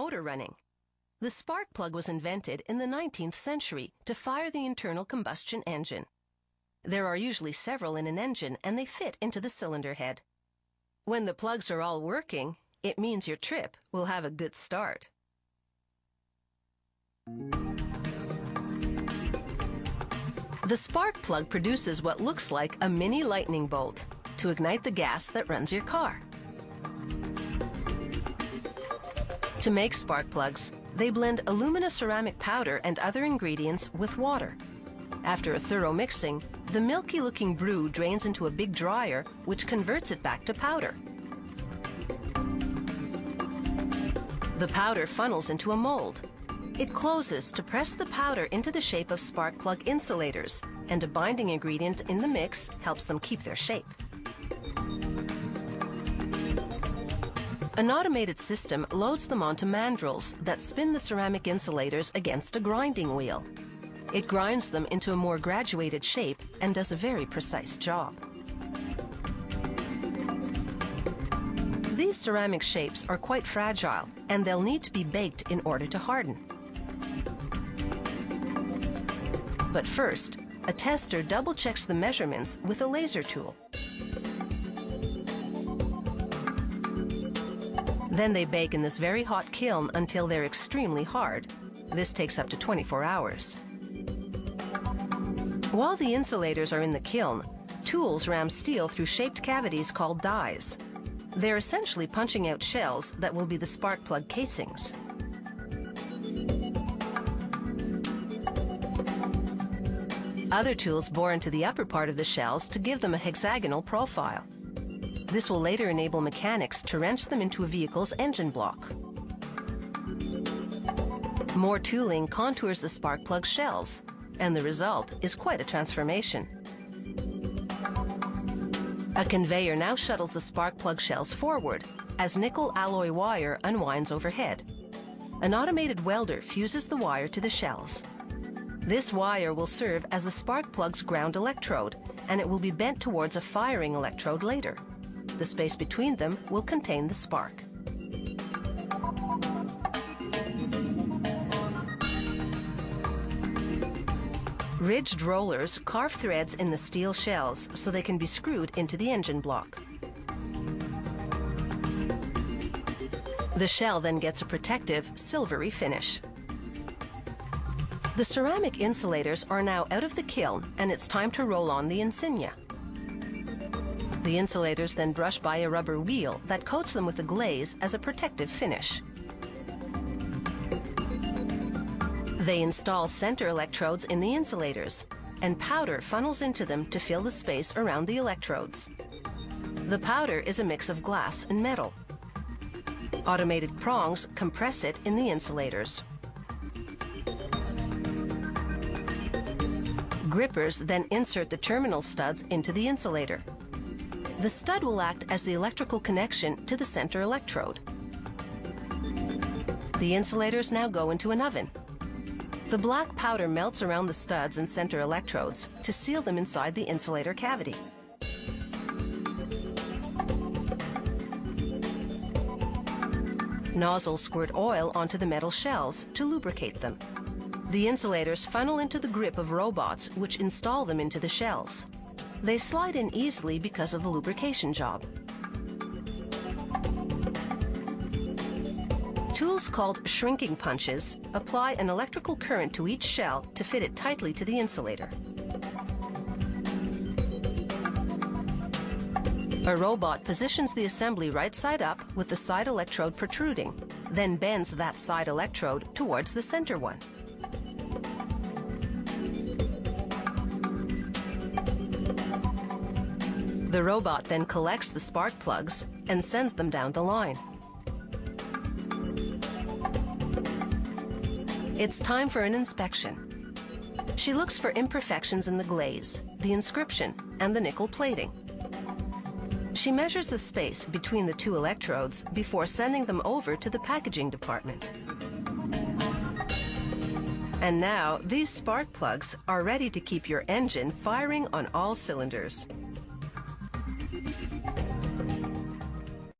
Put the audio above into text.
motor running. The spark plug was invented in the 19th century to fire the internal combustion engine. There are usually several in an engine, and they fit into the cylinder head. When the plugs are all working, it means your trip will have a good start. The spark plug produces what looks like a mini lightning bolt to ignite the gas that runs your car. To make spark plugs, they blend alumina-ceramic powder and other ingredients with water. After a thorough mixing, the milky-looking brew drains into a big dryer, which converts it back to powder. The powder funnels into a mold. It closes to press the powder into the shape of spark plug insulators, and a binding ingredient in the mix helps them keep their shape. An automated system loads them onto mandrels that spin the ceramic insulators against a grinding wheel. It grinds them into a more graduated shape and does a very precise job. These ceramic shapes are quite fragile, and they'll need to be baked in order to harden. But first, a tester double-checks the measurements with a laser tool. Then they bake in this very hot kiln until they're extremely hard. This takes up to 24 hours. While the insulators are in the kiln, tools ram steel through shaped cavities called dies. They're essentially punching out shells that will be the spark plug casings. Other tools bore into the upper part of the shells to give them a hexagonal profile. This will later enable mechanics to wrench them into a vehicle's engine block. More tooling contours the spark plug shells, and the result is quite a transformation. A conveyor now shuttles the spark plug shells forward as nickel alloy wire unwinds overhead. An automated welder fuses the wire to the shells. This wire will serve as the spark plug's ground electrode, and it will be bent towards a firing electrode later. The space between them will contain the spark. Ridged rollers carve threads in the steel shells so they can be screwed into the engine block. The shell then gets a protective, silvery finish. The ceramic insulators are now out of the kiln, and it's time to roll on the insignia. The insulators then brush by a rubber wheel that coats them with a glaze as a protective finish. They install center electrodes in the insulators, and powder funnels into them to fill the space around the electrodes. The powder is a mix of glass and metal. Automated prongs compress it in the insulators. Grippers then insert the terminal studs into the insulator. The stud will act as the electrical connection to the center electrode. The insulators now go into an oven. The black powder melts around the studs and center electrodes to seal them inside the insulator cavity. Nozzles squirt oil onto the metal shells to lubricate them. The insulators funnel into the grip of robots, which install them into the shells. They slide in easily because of the lubrication job. Tools called shrinking punches apply an electrical current to each shell to fit it tightly to the insulator. A robot positions the assembly right side up with the side electrode protruding, then bends that side electrode towards the center one. The robot then collects the spark plugs and sends them down the line. It's time for an inspection. She looks for imperfections in the glaze, the inscription, and the nickel plating. She measures the space between the two electrodes before sending them over to the packaging department. And now, these spark plugs are ready to keep your engine firing on all cylinders.